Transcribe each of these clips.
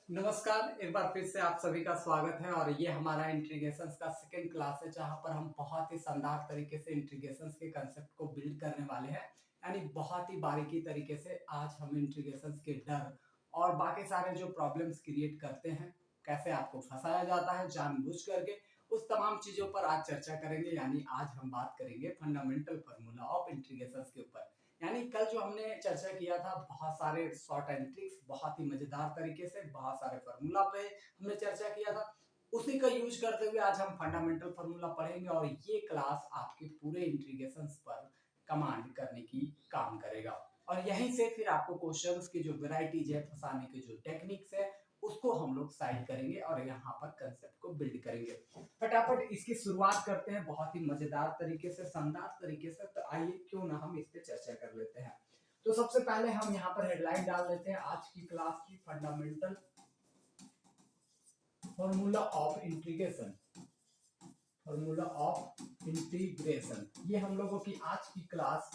नमस्कार, एक बार फिर से आप सभी का स्वागत है और ये हमारा इंटीग्रेशंस का सेकंड क्लास है जहां पर हम बहुत ही शानदार तरीके से इंटीग्रेशंस के कंसेप्ट को बिल्ड करने वाले हैं। यानी बहुत ही बारीकी तरीके से आज हम इंटीग्रेशंस के डर और बाकी सारे जो प्रॉब्लम्स क्रिएट करते हैं, कैसे आपको फंसाया जाता है जानबूझ करके, उस तमाम चीजों पर आज चर्चा करेंगे। यानी आज हम बात करेंगे फंडामेंटल फार्मूला ऑफ इंटीग्रेशंस के ऊपर। यानी कल जो हमने चर्चा किया था बहुत सारे शॉर्ट एंड ट्रिक्स, बहुत ही मजेदार तरीके से बहुत सारे फार्मूला पे हमने चर्चा किया था। उसी का यूज करते हुए आज हम फंडामेंटल फार्मूला पढ़ेंगे और ये क्लास आपके पूरे इंटीग्रेशंस पर कमांड करने की काम करेगा। और यहीं से फिर आपको क्वेश्चंस की जो वेराइटीज है, फंसाने के जो टेक्निक्स है, उसको हम लोग साइड करेंगे और यहाँ पर कंसेप्ट को बिल्ड करेंगे। फटाफट इसकी शुरुआत करते हैं बहुत ही मजेदार तरीके से, शानदार तरीके से। तो आइए क्यों ना हम इस पे चर्चा कर लेते हैं। तो सबसे पहले हम यहाँ पर हेडलाइन डाल लेते हैं आज की क्लास की, fundamental formula of integration. Formula of integration ये हम लोगों की आज की क्लास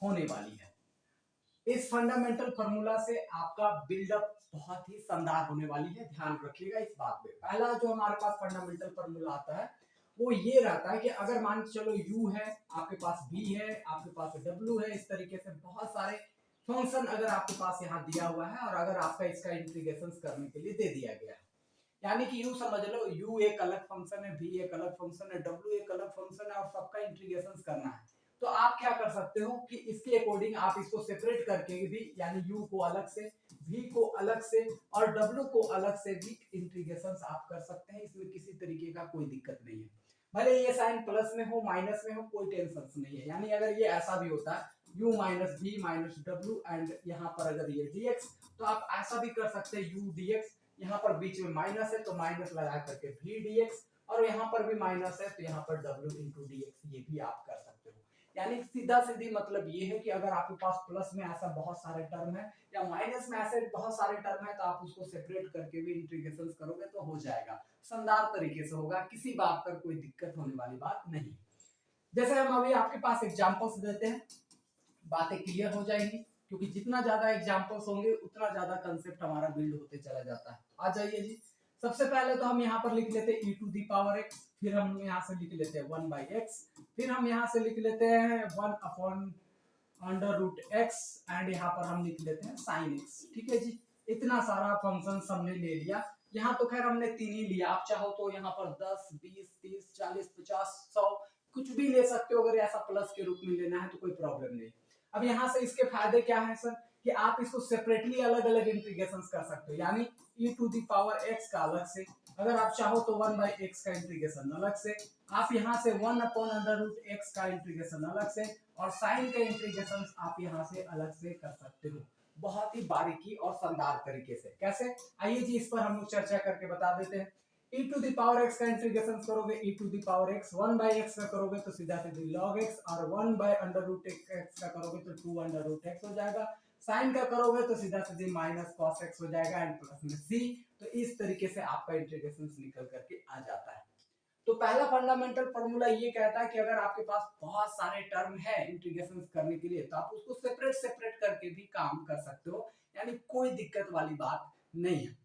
होने वाली है। इस फंडामेंटल फार्मूला से आपका बिल्डअप बहुत ही शानदार होने वाली है, ध्यान रखिएगा इस बात पे। पहला जो हमारे पास फंडामेंटल फार्मूला आता है वो ये रहता है कि अगर मान चलो u है, आपके पास v है, आपके पास w है, इस तरीके से बहुत सारे फंक्शन अगर आपके पास यहाँ दिया हुआ है और अगर आपका इसका इंटीग्रेशन करने के लिए दे दिया गया है, यानी कि u समझ लो, u एक अलग फंक्शन है, v एक अलग फंक्शन है, w एक अलग फंक्शन है और सबका इंटीग्रेशन करना है। तो आप क्या कर सकते हो कि इसके अकॉर्डिंग आप इसको सेपरेट करके भी, यानी u को अलग से, v को अलग से और w को अलग से भी इंटीग्रेशन आप कर सकते हैं। इसमें किसी तरीके का कोई दिक्कत नहीं है। भले ये साइन प्लस में हो माइनस में हो, कोई टेंशन नहीं है। यानी अगर ये ऐसा भी होता है u minus v minus w and यहाँ पर अगर ये dx, तो आप ऐसा भी कर सकते हैं u dx, यहाँ पर बीच में माइनस है तो माइनस लगा करके v dx, और यहाँ पर भी माइनस है तो यहाँ पर w इंटू dx, ये भी आप कर सकते हो। यानी सीधा सीधी मतलब ये है कि अगर आपके पास प्लस में ऐसा बहुत सारे टर्म है या माइनस में ऐसे बहुत सारे टर्म है, तो आप उसको सेपरेट करके भी इंटीग्रेशन करोगे तो हो जाएगा, शानदार तरीके से होगा, किसी बात पर कोई दिक्कत होने वाली बात नहीं। जैसे हम अभी आपके पास एग्जांपल्स देते हैं, बातें क्लियर हो जाएंगी, क्योंकि जितना ज्यादा एग्जांपल्स होंगे उतना ज्यादा कंसेप्ट हमारा बिल्ड होते चला जाता है। आ जाइए जी। सबसे पहले तो हम यहाँ पर लिख लेते हैं e to the power x, फिर हम यहाँ से लिख लेते हैं 1 बाई x, फिर हम यहाँ से लिख लेते हैं 1 upon under root x and यहाँ पर हम लिख लेते हैं साइन x। ठीक है जी, इतना सारा फंक्शन हमने ले लिया। यहाँ तो खैर हमने 3 ही लिया, आप चाहो तो यहाँ पर 10 20 30 40 50 100 कुछ भी ले सकते हो। अगर ऐसा प्लस के रूप में लेना है तो कोई प्रॉब्लम नहीं। अब यहाँ से इसके फायदे क्या है सर, कि आप इसको सेपरेटली अलग अलग इंटीग्रेशन कर सकते हो। यानी e to the power x का अलग से, अगर आप चाहो तो 1 बाई x का इंटीग्रेशन अलग से, आप यहाँ से 1 अपॉन अंडर रूट x का इंटीग्रेशन अलग से, और साइन का इंटीग्रेशन आप यहाँ से अलग से कर सकते हो, बहुत ही बारीकी और शानदार तरीके से। कैसे, आइए जी इस पर हम लोग चर्चा करके बता देते हैं। e to the power x का इंटीग्रेशन करोगे, e to the power x 1 by x का करोगे तो सीधा सीधी log x, और 1 बाई अंडर रूट x का करोगे तो 2 अंडर रूट x हो जाएगा। साइन का करोगे तो सीधा सीधी माइनस कॉस x हो जाएगा एंड प्लस में c। तो इस तरीके से आपका इंटीग्रेशन निकल करके आ जाता है। तो पहला फंडामेंटल फार्मूला ये कहता है कि अगर आपके पास बहुत सारे टर्म है इंटीग्रेशन करने के लिए, तो आप उसको सेपरेट सेपरेट करके भी काम कर सकते हो, यानी कोई दिक्कत वाली बात नहीं है।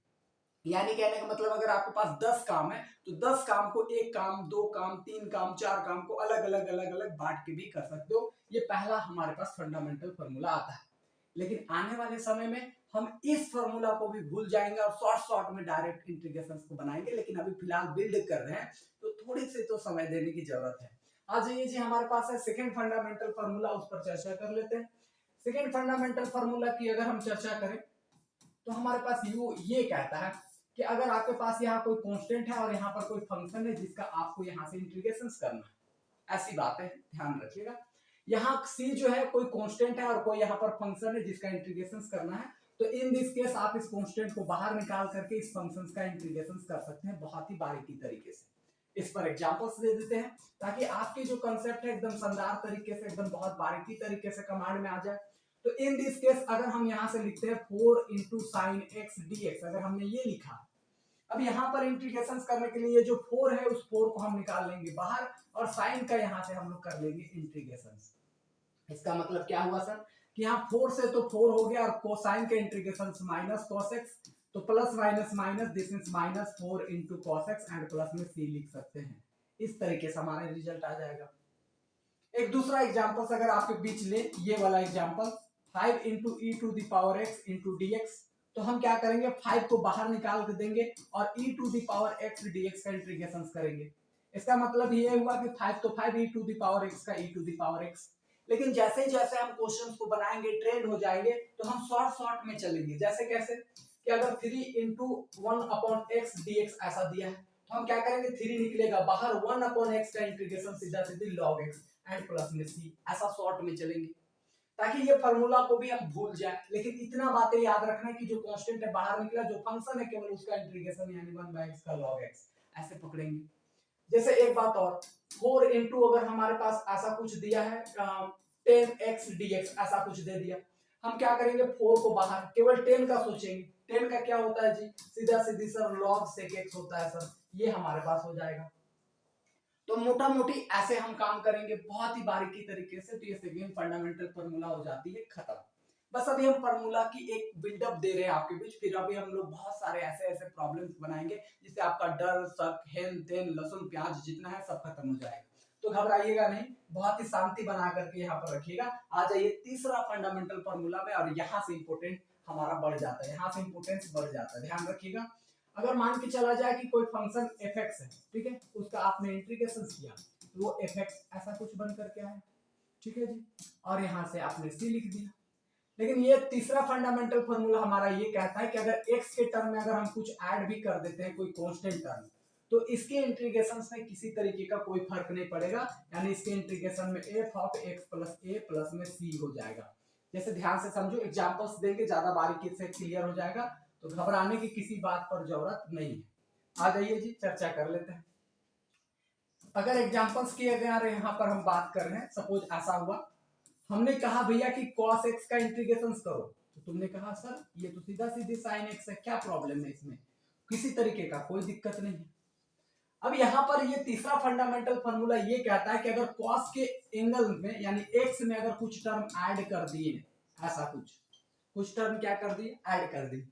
यानी कहने का मतलब अगर आपके पास 10 काम है तो 10 काम को एक काम, दो काम, तीन काम, चार काम को अलग अलग बांट के भी कर सकते हो। ये पहला हमारे पास फंडामेंटल फार्मूला आता है। लेकिन आने वाले समय में हम इस फार्मूला को भी भूल जाएंगे और शॉर्ट शॉर्ट में डायरेक्ट इंटीग्रेशन को बनाएंगे, लेकिन अभी फिलहाल बिल्ड कर रहे हैं तो थोड़ी सी तो समय देने की जरूरत है। आ जाइए जी, हमारे पास है सेकेंड फंडामेंटल फार्मूला, उस पर चर्चा कर लेते हैं। सेकेंड फंडामेंटल फार्मूला की अगर हम चर्चा करें तो हमारे पास ये कहता है कि अगर आपके पास यहाँ कोई कांस्टेंट है और यहाँ पर कोई फंक्शन है जिसका आपको यहाँ से इंटीग्रेशन करना है, ऐसी बात है, ध्यान रखिएगा। यहाँ c जो है कोई कांस्टेंट है और कोई यहाँ पर फंक्शन है जिसका इंटीग्रेशन करना है, तो इन दिस केस आप इस कांस्टेंट को बाहर निकाल करके इस फंक्शन का इंटीग्रेशन कर सकते हैं बहुत ही बारीकी तरीके से। इस पर एग्जांपल्स दे देते हैं ताकि आपके जो कंसेप्ट है एकदम शानदार तरीके से, एकदम बहुत बारीकी तरीके से कमांड में आ जाए। तो इन दिस केस अगर हम यहाँ से लिखते हैं 4 into sine x d x, अगर हमने ये लिखा, अब यहाँ पर इंटीग्रेशन करने के लिए जो 4 है उस 4 को हम निकाल लेंगे बाहर और साइन का यहाँ से हम लोग कर लेंगे इंटीग्रेशन। इसका मतलब क्या हुआ सर कि यहाँ 4 से तो 4 हो गया और कोसाइन का इंटीग्रेशन माइनस कॉस एक्स, तो plus minus minus, this means minus 4 into cos x and plus में सी लिख सकते हैं। इस तरीके से हमारा रिजल्ट आ जाएगा। एक दूसरा एग्जाम्पल अगर आपके बीच ले, ये वाला example 5 into E to the power X into D X. तो हम क्या करेंगे, 5 को बाहर निकाल के देंगे और e to the power x d x का इंटीग्रेशन करेंगे। इसका मतलब ये हुआ कि 5 तो 5 ई टू दावर एक्स का ई टू दावर एक्स। लेकिन जैसे जैसे हम क्वेश्चंस को बनाएंगे, ट्रेंड हो जाएंगे, तो हम शॉर्ट में चलेंगे। जैसे कैसे कि अगर 3 into 1 upon x d x ऐसा दिया है, तो हम क्या करेंगे, 3 निकलेगा बाहर, 1 अपॉन एक्स का इंटीग्रेशन सीधा सीधी लॉग एक्स एंड प्लस में सी, ऐसा शॉर्ट में चलेंगे ताकि ये फार्मूला को भी हम भूल जाए। लेकिन इतना बातें याद रखना है कि जो कांस्टेंट है बाहर निकला, जो फंक्शन है केवल उसका इंटीग्रेशन यानी 1/x का log x ऐसे पकड़ेंगे। जैसे एक बात और, 4 इंटू अगर हमारे पास ऐसा कुछ दिया है 10x dx ऐसा कुछ दे दिया, हम क्या करेंगे, 4 को बाहर, केवल 10 का सोचेंगे। 10 का क्या होता है जी, सीधा सीधी सर log sec x होता है सर, ये हमारे पास हो जाएगा। तो मोटा मोटी ऐसे हम काम करेंगे बहुत ही बारीकी तरीके से। तो ये सेकंड फंडामेंटल फार्मूला हो जाती है खत्म। बस अभी हम फार्मूला की एक बिल्डअप दे रहे हैं आपके बीच, फिर अभी हम लोग बहुत सारे ऐसे ऐसे प्रॉब्लम्स बनाएंगे जिससे आपका डर, शक, हेन तेन, लहसुन, प्याज जितना है सब खत्म हो जाएगा। तो घबराइएगा नहीं, बहुत ही शांति बना करके यहाँ पर रखिएगा। आ जाइए तीसरा फंडामेंटल फार्मूला में, और यहाँ से इंपोर्टेंट हमारा बढ़ जाता है, यहाँ से इंपोर्टेंस बढ़ जाता है, ध्यान रखिएगा। अगर मान के चला जाए कि कोई फंक्शन fx है, ठीक है, उसका आपने इंटीग्रेशन किया तो वो fx ऐसा कुछ बन करके आया, ठीक है जी, और यहाँ से आपने c लिख दिया। लेकिन ये तीसरा फंडामेंटल फार्मूला हमारा ये कहता है कि अगर x के टर्म में अगर हम कुछ ऐड भी कर देते हैं, कोई कांस्टेंट टर्म, तो इसके इंटीग्रेशन में किसी तरीके का कोई फर्क नहीं पड़ेगा, यानी इसके इंटीग्रेशन में f of x plus a plus में c हो जाएगा। जैसे ध्यान से समझो, एग्जांपल्स देंगे, ज्यादा बारीकी से क्लियर हो जाएगा, तो घबराने की किसी बात पर जरूरत नहीं है। आ जाइए जी, चर्चा कर लेते हैं। अगर एग्जांपल्स की अगर यहाँ पर हम बात कर रहे हैं, सपोज ऐसा हुआ, हमने कहा भैया कि cos x का इंटीग्रेशन करो, तो तुमने कहा सर ये तो सीधा सीधी sin x है, क्या प्रॉब्लम है इसमें, किसी तरीके का कोई दिक्कत नहीं है। अब यहाँ पर ये तीसरा फंडामेंटल फार्मूला ये कहता है कि अगर cos के एंगल में यानी x में अगर कुछ टर्म ऐड कर दिए, ऐसा कुछ टर्म क्या कर दिए, ऐड कर दी,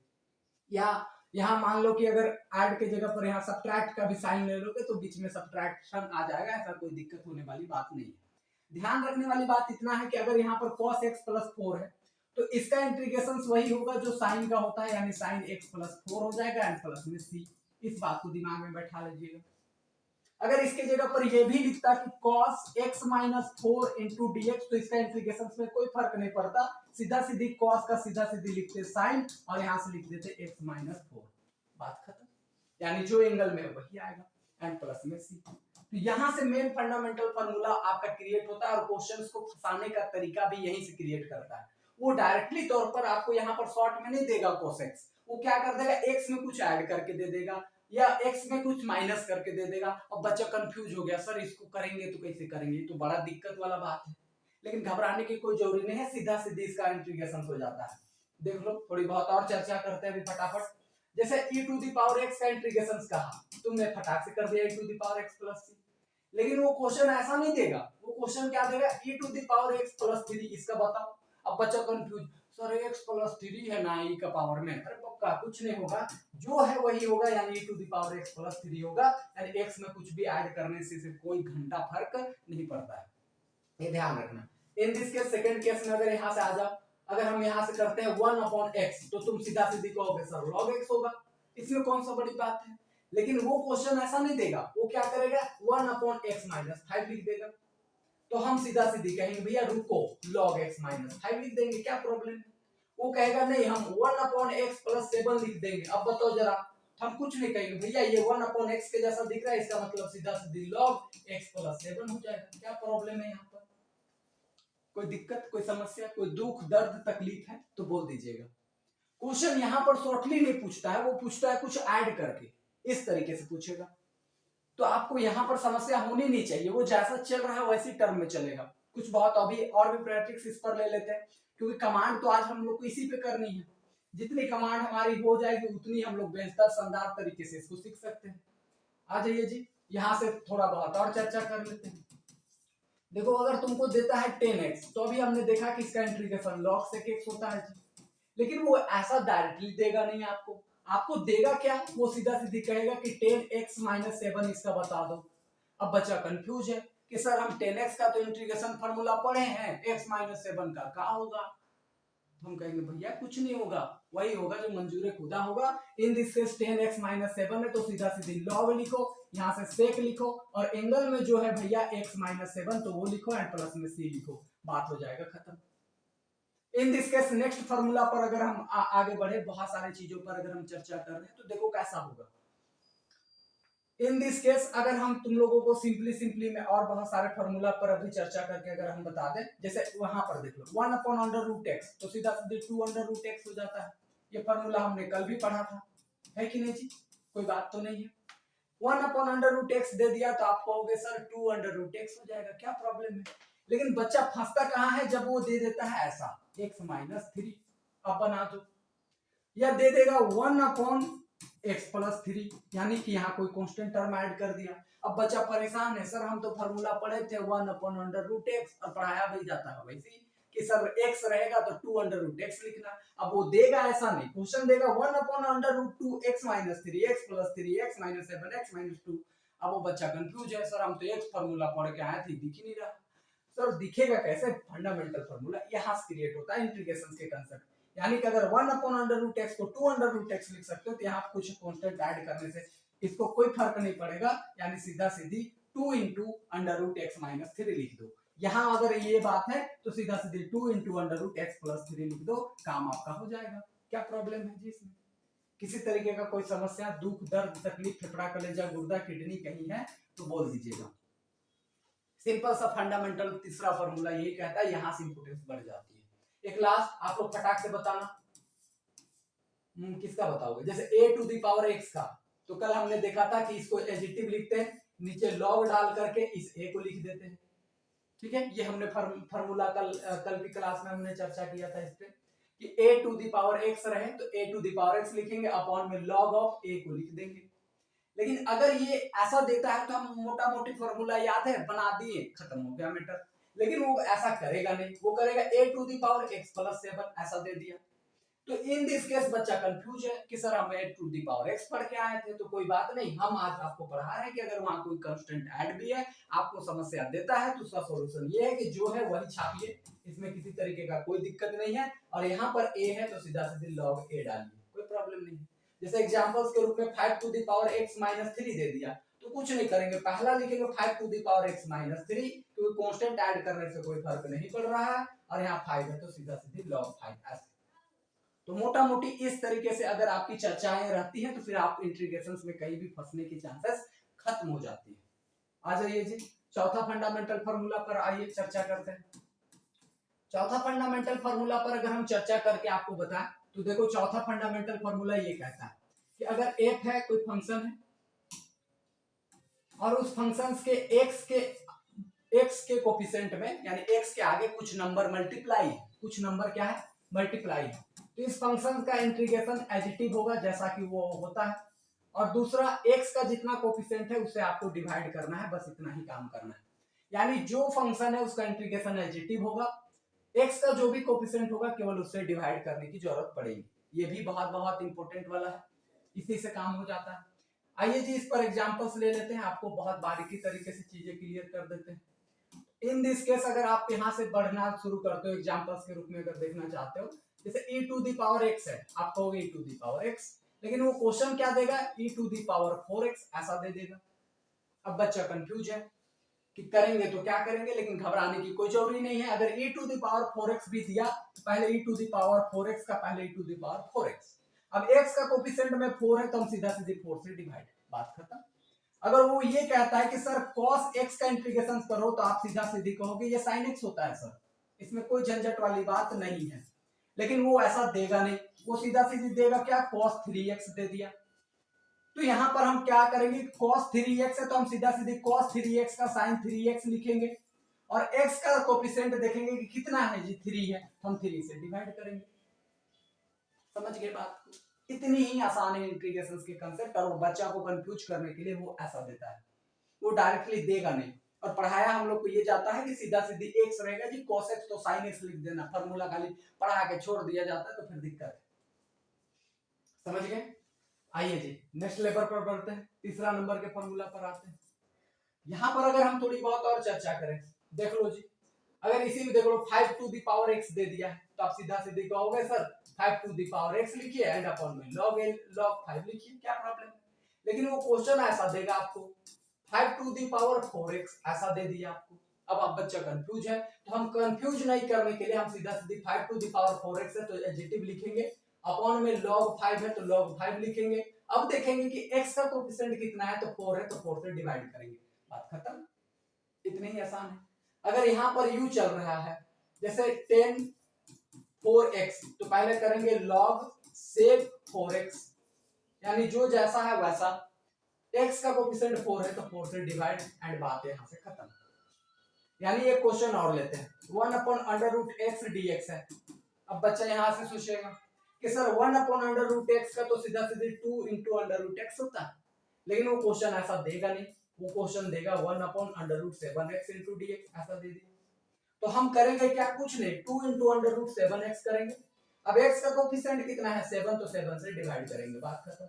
या यहाँ मान लो कि अगर ऐड के जगह पर यहाँ सब्ट्रैक्ट का भी साइन ले लोगे तो बीच में सब्ट्रैक्शन आ जाएगा, ऐसा कोई दिक्कत होने वाली बात नहीं है। ध्यान रखने वाली बात इतना है कि अगर यहाँ पर cos x प्लस 4 है तो इसका इंटीग्रेशन वही होगा जो साइन का होता है, यानी साइन x प्लस 4 हो जाएगा एंड प्लस में c। इस बात को दिमाग में बैठा लीजिएगा। अगर इसके जगह पर ये भी लिखता कि cos x minus 4 into D X, तो इसका इंटीग्रेशन में कोई फर्क नहीं पड़ता, सीधा सीधी cos का सीधा सीधी लिखते साइन और यहाँ से लिख देते x माइनस 4, बात खत्म, यानी जो एंगल में है वही आएगा एंड प्लस में c। तो यहाँ से मेन फंडामेंटल फार्मूला आपका क्रिएट होता है और क्वेश्चंस को फंसाने का तरीका भी यहीं से क्रिएट करता है। वो डायरेक्टली तौर पर आपको यहाँ पर शॉर्ट में नहीं देगा cos x, वो क्या कर देगा, x में कुछ ऐड करके दे देगा या x में कुछ माइनस करके दे देगा। अब बच्चा कंफ्यूज हो गया, सर इसको करेंगे तो कैसे करेंगे, तो बड़ा दिक्कत वाला बात है। लेकिन घबराने की कोई जरूरी नहीं है, सीधा सीधी इसका इंटीग्रेशन हो जाता है। देख लो, थोड़ी बहुत और चर्चा करते हैं अभी फटाफट। जैसे e to the power x का इंटीग्रेशन कहा, तुमने फटाक से कर दिया e to the power x plus c, लेकिन वो क्वेश्चन ऐसा नहीं देगा, वो क्वेश्चन क्या देगा, e to the power x plus 3, इसका बताओ। अब बच्चा कंफ्यूज, सर x प्लस 3 है ना e का पावर में, अरे पक्का कुछ नहीं होगा, जो है वही होगा, यानी e to the power x plus 3 होगा, यानी x में कुछ भी ऐड करने से कोई घंटा फर्क नहीं पड़ता है, ये ध्यान रखना। In this case, second case में अगर यहाँ से आ जाओ, अगर हम यहाँ से करते हैं 1 अपॉन x, तो तुम सीधा सीधी कहोगे सर log x होगा, इसमें कौन सा बड़ी बात है। लेकिन वो क्वेश्चन ऐसा नहीं देगा, वो क्या करेगा, 1 अपॉन x माइनस 5 लिख देगा, तो हम सीधा सीधी कहेंगे भैया रुको, log x माइनस 5 लिख देंगे, क्या प्रॉब्लम है। वो कहेगा नहीं, हम 1 अपॉन x प्लस 7 लिख देंगे। अब बताओ जरा, हम कुछ नहीं कहेंगे, भैया ये 1 अपॉन x के जैसा दिख रहा है, इसका मतलब सीधा सीधी log x प्लस 7 हो जाएगा, क्या प्रॉब्लम है यहाँ पर, कोई दिक्कत, कोई समस्या, कोई दुख दर्द तकलीफ है तो बोल दीजिएगा। क्वेश्चन यहाँ पर शॉर्टली नहीं पूछता है, वो पूछता है कुछ ऐड करके, इस तरीके से पूछेगा। तो आपको यहाँ पर समस्या होनी नहीं चाहिए, वो जैसा चल रहा है वैसी टर्म में चलेगा। कुछ बहुत अभी और भी प्रैक्टिस इस पर ले लेते हैं, क्योंकि कमांड तो आज हम लोग को इसी पे करनी है। जितनी कमांड हमारी हो जाएगी उतनी हम लोग बेहतर शानदार तरीके से इसको सीख सकते हैं। आ जाइए जी, यहाँ से थोड़ा बहुत और चर्चा कर लेते हैं। देखो, अगर तुमको देता है 10x, तो अभी हमने देखा कि इसका इंटीग्रेशन log sec x होता है जी, लेकिन वो ऐसा डायरेक्टली देगा नहीं आपको, आपको देगा क्या, वो सीधा सीधी कहेगा कि 10x माइनस 7 इसका बता दो। अब बच्चा कंफ्यूज है कि सर हम 10x का तो इंटीग्रेशन फार्मूला पढ़े हैं, x माइनस 7 का क्या होगा। हम कहेंगे भैया कुछ नहीं होगा, वही होगा जो मंजूर खुदा होगा। In this case 10x minus 7 है तो सीधा सीधी लॉग लिखो, यहाँ से सेक लिखो, और एंगल में जो है भैया x माइनस 7 तो वो लिखो एंड प्लस में c लिखो, बात हो जाएगा खत्म। In this case next formula पर अगर हम आगे बढ़े, बहुत सारी चीजों पर अगर हम चर्चा कर रहे हैं तो देखो कैसा होगा। इन दिस केस अगर हम तुम लोगों को सिंपली में और बहुत सारे फार्मूला पर अभी चर्चा करके अगर हम बता दें, जैसे वहां पर देख लो 1/√x तो सीधा सीधे 2/√x हो जाता है। ये फार्मूला हमने कल भी पढ़ा था, है कि नहीं जी, कोई बात तो नहीं है। 1/√x दे दिया तो आप कहोगे सर 2/√x हो जाएगा, क्या प्रॉब्लम है। लेकिन बच्चा फंसता कहाँ है, जब वो दे देता है ऐसा x माइनस 3, अब बना दो, या दे देगा 1/x+3, यानी कि यहाँ कोई कांस्टेंट टर्म ऐड कर दिया। अब बच्चा परेशान है, सर हम तो फार्मूला पढ़े थे 1/√x और पढ़ाया भी जाता है वैसे ही कि सर x रहेगा तो 2/√x लिखना। अब वो देगा ऐसा नहीं, क्वेश्चन देगा 1/√2x minus 3 x+3 x minus 7 x minus 2। अब वो बच्चा कंफ्यूज है, सर हम तो x फार्मूला पढ़ के आए थे, दिख ही नहीं रहा। सर दिखेगा कैसे, फंडामेंटल फार्मूला यहाँ से क्रिएट होता है इंटीग्रेशन के कंसेप्ट, यानी कि अगर 1/√x को 2/√x लिख सकते हो तो यहाँ कुछ कांस्टेंट ऐड करने से इसको कोई फर्क नहीं पड़ेगा, यानी सीधा सीधी 2 × √x माइनस 3 लिख दो। यहाँ अगर ये बात है तो सीधा सीधी 2 × √x+3 लिख दो, काम आपका हो जाएगा। क्या प्रॉब्लम है जी इसमें, किसी तरीके का कोई समस्या, दुख दर्द तकलीफ, फेफड़ा कलेजा गुर्दा किडनी कहीं है तो बोल दीजिएगा। सिंपल सा फंडामेंटल तीसरा फॉर्मूला यही कहता है, यहां से इंपोर्टेंस बढ़ जाती है। एक लास्ट आप लोग फटाक से बताना, किसका बताओगे, जैसे a⁴x का, तो कल हमने देखा था कि इसको एडिटिव लिखते हैं, नीचे log डाल करके इस a को लिख देते हैं, ठीक है। ये हमने फार्मूला कल की क्लास में हमने चर्चा किया था इस पे कि a⁴x रहे तो a⁴x लिखेंगे, अपॉन में log ऑफ a को लिख देंगे। लेकिन अगर ये ऐसा देता है तो हम मोटा मोटी फॉर्मूला याद है बना दिए, खत्म हो गया मैटर। लेकिन वो ऐसा करेगा नहीं, वो करेगा a⁴x+7 ऐसा दे दिया। तो इन दिस केस बच्चा कंफ्यूज है कि सर हम a⁴x पढ़ के आए थे, तो कोई बात नहीं, हम आज आपको पढ़ा रहे हैं कि अगर वहां कोई कांस्टेंट ऐड भी है, आपको समस्या देता है तो उसका सॉल्यूशन ये है कि जो है वही छापिए, इसमें किसी तरीके का कोई दिक्कत नहीं है। और यहाँ पर a है तो सीधा सीधे log a डालिए, कोई प्रॉब्लम नहीं है। जैसे एग्जांपल्स के रूप में 5⁻x माइनस 3 दे दिया तो कुछ नहीं करेंगे, पहला लिखेंगे 5⁻x माइनस 3, क्योंकि कांस्टेंट ऐड करने से कोई फर्क नहीं पड़ रहा है, और यहाँ 5 है तो सीधा सीधे log 5 ऐसे। तो मोटा मोटी इस तरीके से अगर आपकी चर्चाएं रहती हैं तो फिर आप इंटीग्रेशंस में कहीं भी फंसने की चांसेस खत्म हो जाती है। आ जाइए जी चौथा फंडामेंटल फार्मूला पर, आइए चर्चा करते हैं। चौथा फंडामेंटल फार्मूला पर अगर हम चर्चा करके आपको बताएं तो देखो चौथा फंडामेंटल फार्मूला ये कहता है कि अगर f है कोई फंक्शन है और उस फंक्शन के x के कोफिशिएंट में, यानी x के आगे कुछ नंबर मल्टीप्लाई, कुछ नंबर क्या है मल्टीप्लाई, तो इस फंक्शन का इंटीग्रेशन एडिटिव होगा जैसा कि वो होता है, और दूसरा x का जितना कोफिशिएंट है उससे आपको डिवाइड करना है, बस इतना ही काम करना है। यानी जो फंक्शन है उसका इंटीग्रेशन एडिटिव होगा, x का जो भी कोफिशिएंट होगा केवल उससे डिवाइड करने की जरूरत पड़ेगी। ये भी बहुत बहुत इंपॉर्टेंट वाला है, इसी से काम हो जाता है। आइए जी इस पर एग्जांपल्स ले लेते हैं, आपको बहुत बारीकी तरीके से चीजें क्लियर कर देते हैं। इन दिस केस अगर आप यहाँ से बढ़ना शुरू करते हो एग्जांपल्स के रूप में अगर देखना चाहते हो, जैसे e⁴x है, आप कहोगे e⁴x, लेकिन वो क्वेश्चन क्या देगा e⁴x ऐसा दे देगा। अब बच्चा कंफ्यूज है कि करेंगे तो क्या करेंगे, लेकिन घबराने की कोई जरूरी नहीं है। अगर e⁴x भी दिया तो पहले e⁴x का पहले e⁴x, अब x का कोफिशिएंट में 4 है तो हम सीधा सीधे 4 से डिवाइड, बात खत्म। अगर वो ये कहता है कि सर cos x का इंटीग्रेशन करो तो आप सीधा सीधी कहोगे ये sin x होता है सर, इसमें कोई झंझट वाली बात नहीं है। लेकिन वो ऐसा देगा नहीं, वो सीधा सीधी देगा क्या cos 3x दे दिया। तो यहां पर हम क्या करेंगे, cos 3x है तो हम सीधा सीधे cos 3x का sin 3x लिखेंगे, और x का कोफिशिएंट देखेंगे कि कितना है जी 3 है, हम 3 से डिवाइड करेंगे। समझ गए बात को, इतनी ही आसान है इंटीग्रेशन के कंसेप्ट, और वो बच्चा को कंफ्यूज करने के लिए वो ऐसा देता है, वो डायरेक्टली देगा नहीं। और पढ़ाया हम लोग को ये जाता है कि सीधा सीधी x रहेगा जी cos x तो sin x लिख देना, फार्मूला खाली पढ़ा के छोड़ दिया जाता है तो फिर दिक्कत है। समझ गए। आइए जी नेक्स्ट लेवल पर बढ़ते हैं, तीसरा नंबर के फॉर्मूला पर आते हैं। यहाँ पर अगर हम थोड़ी बहुत और चर्चा करें, देख लो जी, अगर इसी में देख लो 5 टू द पावर x दे दिया है तो आप सीधा सीधे कहोगे sir 5 to the power x लिखिए एंड अपॉन में log n log 5 लिखिए, क्या प्रॉब्लम है। लेकिन वो क्वेश्चन ऐसा देगा आपको 5 टू द पावर 4x ऐसा दे दिया आपको। अब आप बच्चा कंफ्यूज है, तो हम कंफ्यूज नहीं करने के लिए हम सीधा सीधे 5 टू द पावर 4x है तो एडजेक्टिव लिखेंगे, अपॉन में log 5 है तो log 5 लिखेंगे। अब देखेंगे कि x का कोएफिशिएंट कितना है तो 4 है तो 4 से डिवाइड करेंगे, बात खत्म। इतने ही आसान है। अगर यहाँ पर u चल रहा है जैसे 10 4x तो पहले करेंगे log sec 4x, यानी जो जैसा है वैसा, x का कोएफिशिएंट 4 है तो 4 से डिवाइड एंड बात यहाँ से खत्म। यानी एक क्वेश्चन और लेते हैं, 1 upon under root X dx है। अब बच्चा यहाँ से सोचेगा कि sir 1 upon under root X का तो सीधा सीधे 2 इंटू अंडर रूट एक्स होता है, लेकिन वो क्वेश्चन ऐसा देगा नहीं, वो क्वेश्चन देगा 1 upon under root 7x into dx ऐसा दे दिया। तो हम करेंगे क्या, कुछ नहीं, 2 इंटू अंडर रूट 7x करेंगे। अब x का कोएफिशिएंट कितना है 7 तो 7 से डिवाइड करेंगे, बात खत्म।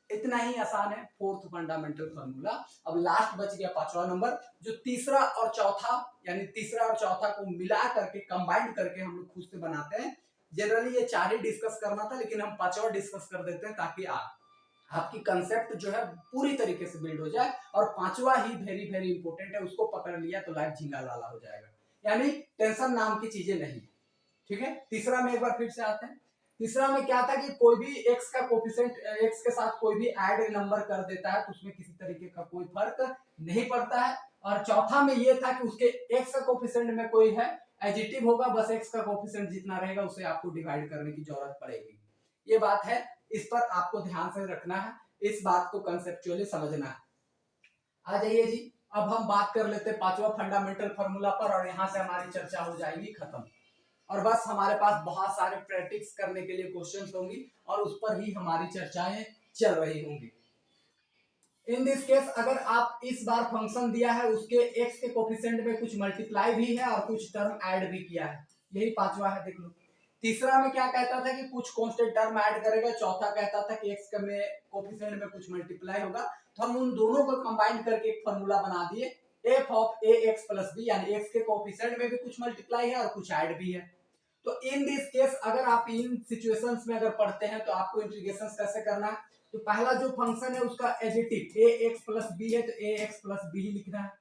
इतना ही आसान है फोर्थ फंडामेंटल फार्मूला। अब लास्ट बच गया पांचवा नंबर, जो तीसरा और चौथा, यानी तीसरा और चौथा को मिला करके कंबाइंड करके हम लोग खुद से बनाते हैं। जनरली ये चार ही डिस्कस करना था, लेकिन हम पांचवा डिस्कस कर देते हैं ताकि आपकी कंसेप्ट जो है पूरी तरीके से बिल्ड हो जाए। और पांचवा ही वेरी वेरी इंपॉर्टेंट है, उसको पकड़ लिया तो लाइफ झिंगा लाला हो जाएगा, यानी टेंशन नाम की चीजें नहीं। ठीक है, तीसरा में एक बार फिर से आते हैं। तीसरा में क्या था कि कोई भी x का कोएफिशिएंट, x के साथ कोई भी ऐड नंबर कर देता है तो उसमें किसी तरीके का कोई फर्क नहीं पड़ता है। और चौथा में ये था कि उसके x का कोएफिशिएंट में कोई है एडिटिव होगा, बस x का कोएफिशिएंट जितना रहेगा उसे आपको डिवाइड करने की जरूरत पड़ेगी। ये बात है, इस पर आपको ध्यान से रखना है, इस बात को कंसेप्चुअली समझना है। आ जाइए जी, अब हम बात कर लेते हैं पांचवा फंडामेंटल फार्मूला पर, और यहाँ से हमारी चर्चा हो जाएगी खत्म। और बस हमारे पास बहुत सारे प्रैक्टिस करने के लिए क्वेश्चंस होंगी और उस पर ही हमारी चर्चाएं चल रही होंगी। इन दिस केस अगर आप इस बार फंक्शन दिया है उसके x के कोएफिशिएंट में कुछ मल्टीप्लाई भी है और कुछ टर्म ऐड भी किया है, यही पांचवा है, देख लो। तीसरा में क्या कहता था कि कुछ कांस्टेंट टर्म ऐड करेगा, चौथा कहता था कि x के में कोएफिशिएंट में कुछ मल्टीप्लाई होगा। तो हम उन दोनों को कंबाइन करके एक फार्मूला बना दिए, f of ax plus b, यानी x के कोएफिशिएंट में भी कुछ मल्टीप्लाई है और कुछ ऐड भी है। तो इन दिस केस अगर आप इन सिचुएशंस में अगर पढ़ते हैं तो आपको इंटीग्रेशन कैसे करना है। तो पहला जो फंक्शन है उसका एडिटिव ax प्लस b है तो ax प्लस b ही लिखना है।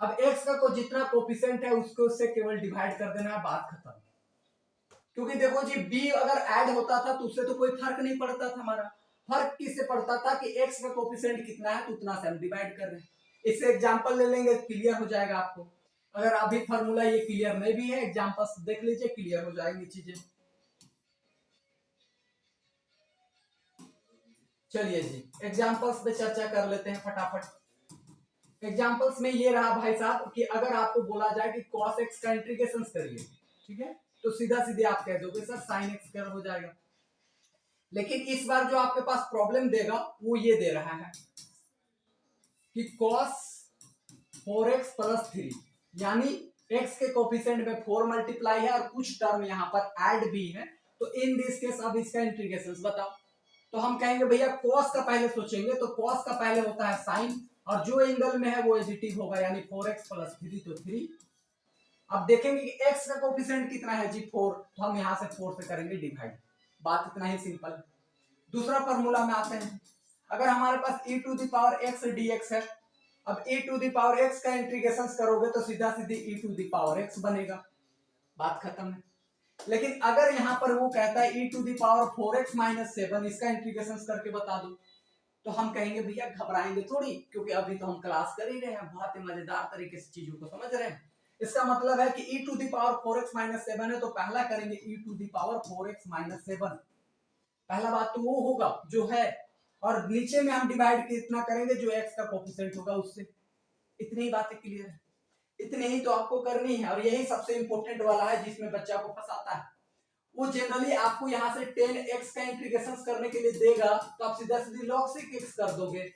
अब x का को जितना कोएफिशिएंट है उसको उससे केवल डिवाइड कर देना है, बात खत्म। क्योंकि देखो जी b अगर ऐड होता था तो उससे तो कोई फर्क नहीं पड़ता था, हमारा फर्क किससे पड़ता था कि x का कोएफिशिएंट कितना है तो उतना से हम डिवाइड कर रहे हैं। इससे एग्जांपल ले लेंगे, क्लियर हो जाएगा आपको। अगर अभी फार्मूला ये क्लियर नहीं भी है, एग्जांपल्स देख लीजिए, क्लियर हो जाएंगी चीजें। चलिए जी एग्जांपल्स पे चर्चा कर लेते हैं फटाफट। एग्जांपल्स में ये रहा भाई साहब कि अगर आपको बोला जाए कि cos x का इंटीग्रेशन करिए, ठीक है, तो सीधा सीधे आप कह दोगे सर sin x कर हो जाएगा। लेकिन इस बार जो आपके पास प्रॉब्लम देगा वो ये दे रहा है कि cos 4x प्लस 3, यानी x के कोएफिशिएंट में 4 मल्टीप्लाई है और कुछ टर्म यहाँ पर ऐड भी है। तो इन दिस केस अब इसका इंटीग्रेशन बताओ। तो हम कहेंगे भैया cos का पहले सोचेंगे, तो cos का पहले होता है sin, और जो एंगल में है वो एडिटिव होगा, यानी 4x प्लस 3 तो 3। अब देखेंगे कि x का कोएफिशिएंट कितना है जी 4, तो हम यहाँ से 4 से करेंगे डिवाइड, बात इतना ही सिंपल। दूसरा फार्मूला में आते हैं, अगर हमारे पास e to the power x dx है, अब e to the power x का इंटीग्रेशन करोगे तो सीधा सीधी e to the power x बनेगा, बात खत्म है। लेकिन अगर यहाँ पर वो कहता है e to the power 4x minus 7, इसका इंटीग्रेशन करके बता दो, तो हम कहेंगे भैया घबराएंगे थोड़ी, क्योंकि अभी तो हम क्लास कर ही रहे हैं, बहुत ही मजेदार तरीके से चीजों को समझ रहे हैं। इसका मतलब है कि e to the power 4x minus 7 है तो पहला करेंगे e to the power 4x minus 7, पहला बात तो वो होगा जो है, और नीचे में हम डिवाइड कितना करेंगे जो x का कोएफिशिएंट होगा उससे। इतनी ही बातें क्लियर है, इतने ही तो आपको करनी है, और यही सबसे इंपॉर्टेंट वाला है जिसमें बच्चा को फंसाता है। वो जनरली आपको यहाँ से 10x का इंटीग्रेशन करने के लिए देगा तो आप सीधा सीधी log से x कर दोगे,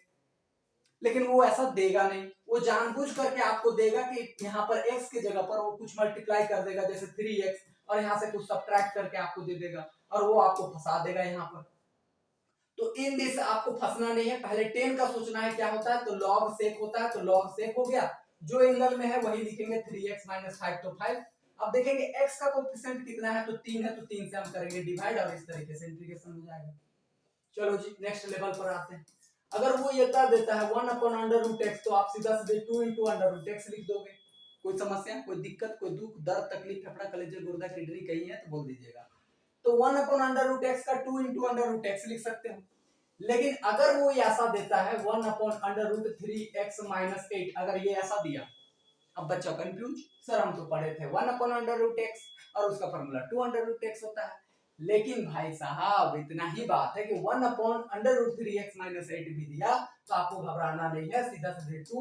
लेकिन वो ऐसा देगा नहीं, वो जानबूझ करके आपको देगा कि यहाँ पर x की जगह पर वो कुछ मल्टीप्लाई कर देगा, जैसे 3x, और यहाँ से कुछ सब्ट्रैक्ट करके आपको दे देगा और वो आपको फंसा देगा यहाँ पर। तो इन दिस आपको फंसना नहीं है, पहले 10 का सोचना है क्या होता है, तो log sec होता है, तो log sec हो गया, जो एंगल में है वही लिखेंगे 3x - 5 तो 5। अब देखेंगे x का कोएफिशिएंट कितना है, तो 3 है, तो 3 से हम करेंगे डिवाइड और इस तरीके से इंटीग्रेशन हो जाएगा। चलो जी नेक्स्ट लेवल पर आते हैं। अगर वो ये कर देता है 1/√x तो आप सीधा सीधे 2 × √x लिख दोगे। कोई समस्या, कोई दिक्कत, कोई दुख, दर्द, तकलीफ, फेफड़ा, कलेजे, गुर्दा, किडनी कहीं है तो बोल दीजिएगा। तो 1/√x का 2 × √x लिख सकते हो। लेकिन अगर वो ऐसा देता है 1/√3x - 8, अगर ये ऐसा दिया, अब बच्चा कंफ्यूज, सर हम तो पढ़े थे 1/√x और उसका फॉर्मूला 2 √x होता है। लेकिन भाई साहब इतना ही बात है कि 1/√3x - 8 भी दिया तो आपको घबराना नहीं है, सीधा सीधे 2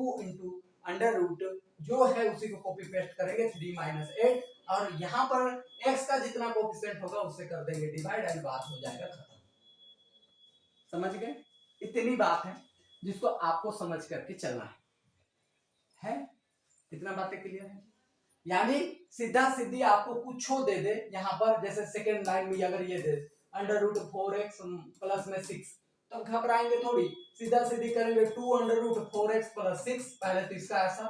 × जो है उसी को कॉपी पेस्ट करेंगे 3 - 8 और यहाँ पर x का जितना कोएफिशिएंट होगा उससे कर देंगे डिवाइड एंड बात हो जाएगा खत्म। समझ गए? इतनी बात है जिसको आपको समझ करके चलना है? इतना बातें क्लियर है? यानी सीधा सीधी आपको कुछ दे दे यहाँ पर, जैसे सेकेंड लाइन में अगर ये दे √4x प्लस में 6 तो घबराएंगे थोड़ी, सीधा सीधी करेंगे 2 √4x + 6। पहले तो इसका ऐसा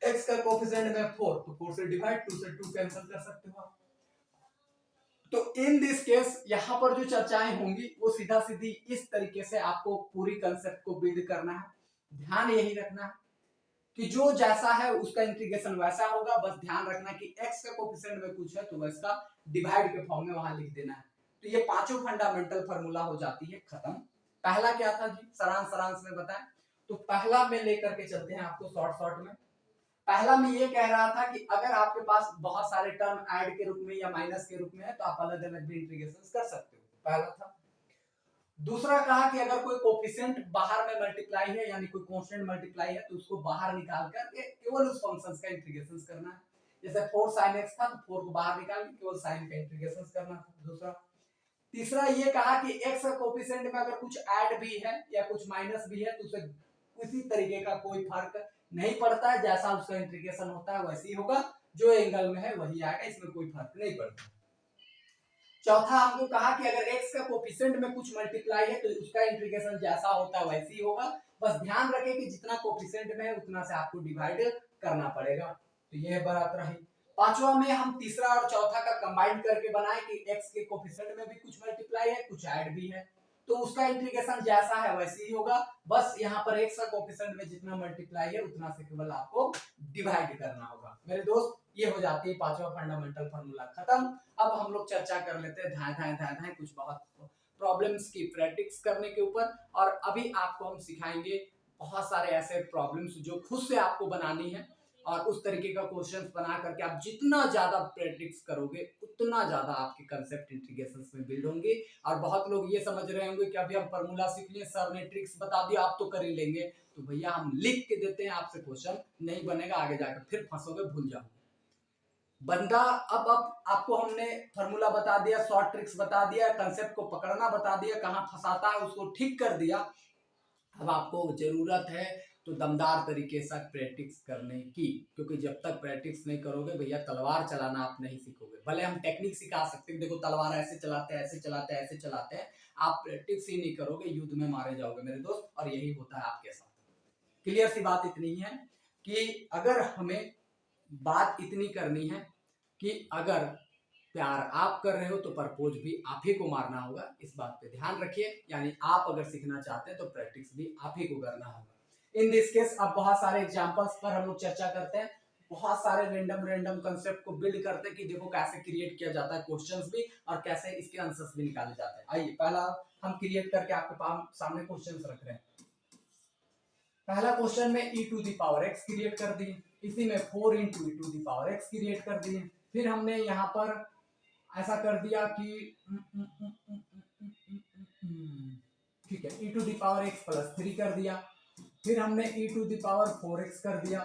x का कोएफिशिएंट में 4 तो 4 से डिवाइड, 2 से 2 कैंसिल कर सकते हो आप। तो इन दिस केस यहाँ पर जो चर्चाएं होंगी वो सीधा सीधी इस तरीके से आपको पूरी कंसेप्ट को बिल्ड करना है। ध्यान यही रखना है कि जो जैसा है उसका इंटीग्रेशन वैसा होगा, बस ध्यान रखना कि x का कोएफिशिएंट में कुछ है तो इसका डिवाइड के फॉर्म में वहां लिख देना है। तो ये पांचों फंडामेंटल फार्मूला हो जाती है खत्म। पहला क्या था जी, सारांश में बताएं। तो पहला में लेकर के चलते हैं आपको शॉर्ट में। पहला में ये कह रहा था कि अगर आपके पास बहुत सारे टर्म ऐड के रूप में या माइनस के रूप में है तो आप अलग अलग भी इंटीग्रेशन कर सकते हो, पहला था। दूसरा कहा कि अगर कोई कोएफिशिएंट बाहर में मल्टीप्लाई है यानी कोई कांस्टेंट मल्टीप्लाई है तो उसको बाहर निकाल करके केवल उस फंक्शन का इंटीग्रेशन करना है। जैसे 4 sin x था तो 4 को बाहर निकाल के केवल sin का इंटीग्रेशन करना था, दूसरा। तीसरा ये कहा कि x का कोएफिशिएंट में अगर कुछ ऐड भी है या कुछ माइनस भी है तो उसे किसी तरीके का कोई फर्क नहीं पड़ता है, जैसा उसका इंटीग्रेशन होता है वैसे ही होगा, जो एंगल में है वही आएगा, इसमें कोई फर्क नहीं पड़ता। चौथा हमको कहा कि अगर x का कोएफिशिएंट में कुछ मल्टीप्लाई है तो उसका इंटीग्रेशन जैसा होता है वैसे ही होगा, बस ध्यान रखें कि जितना कोएफिशिएंट में है उतना से आपको डिवाइड करना पड़ेगा। तो ये बात रही। पांचवा में हम तीसरा और चौथा का कंबाइन करके बनाए कि x के कोएफिशिएंट में भी कुछ मल्टीप्लाई है कुछ ऐड भी है तो उसका इंटीग्रेशन जैसा है वैसे ही होगा, बस यहाँ पर x का कोएफिशिएंट में जितना मल्टीप्लाई है उतना से केवल आपको डिवाइड करना होगा। मेरे दोस्त ये हो जाती है पांचवा फंडामेंटल फार्मूला खत्म। अब हम लोग चर्चा कर लेते हैं धाए कुछ बहुत प्रॉब्लम्स की प्रैक्टिस करने के ऊपर। और अभी आपको हम सिखाएंगे बहुत सारे ऐसे प्रॉब्लम्स जो खुद से आपको बनानी है और उस तरीके का क्वेश्चंस बना करके आप जितना ज्यादा प्रैक्टिस करोगे उतना ज्यादा आपके कंसेप्ट इंटीग्रेशंस में बिल्ड होंगे। और बहुत लोग ये समझ रहे होंगे कि अभी हम फार्मूला सीख लिए, सर ने ट्रिक्स बता दिया आप तो कर ही लेंगे, तो भैया हम लिख के देते हैं, आपसे क्वेश्चन नहीं बनेगा, आगे जाकर फिर फंसोगे, भूल जाओ बंदा। अब आपको हमने फार्मूला बता दिया, शॉर्ट ट्रिक्स बता दिया, कंसेप्ट को पकड़ना बता दिया, कहां फंसाता है उसको ठीक कर दिया। अब आपको जरूरत है तो दमदार तरीके से प्रैक्टिस करने की, क्योंकि जब तक प्रैक्टिस नहीं करोगे भैया तलवार चलाना आप नहीं सीखोगे। भले हम टेक्निक सिखा सकते हैं, देखो तलवार ऐसे चलाते हैं ऐसे चलाते हैं ऐसे चलाते हैं, आप प्रैक्टिस ही नहीं करोगे युद्ध में मारे जाओगे मेरे दोस्त, और यही होता है आपके साथ। क्लियर सी बात इतनी है कि अगर हमें बात इतनी करनी है कि अगर प्यार आप कर रहे हो तो प्रपोज भी आप ही को मारना होगा, इस बात पे ध्यान रखिए। यानी आप अगर सीखना चाहते हैं तो प्रैक्टिस भी आप ही को करना होगा। इन दिस केस अब बहुत सारे एग्जांपल्स पर हम लोग चर्चा करते हैं, बहुत सारे रैंडम कंसेप्ट को बिल्ड करते हैं कि देखो कैसे क्रिएट किया जाता है क्वेश्चंस भी और कैसे इसके आंसर्स भी निकाले जाते हैं। आइए पहला हम क्रिएट करके आपके सामने क्वेश्चंस रख रहे हैं। पहला क्वेश्चन में e⁻x क्रिएट कर दिए, इसी में 4 × e⁻x क्रिएट कर दिए। फिर हमने यहाँ पर ऐसा कर दिया कि ठीक है e⁻x + 3 कर दिया। फिर हमने e⁻4x कर दिया।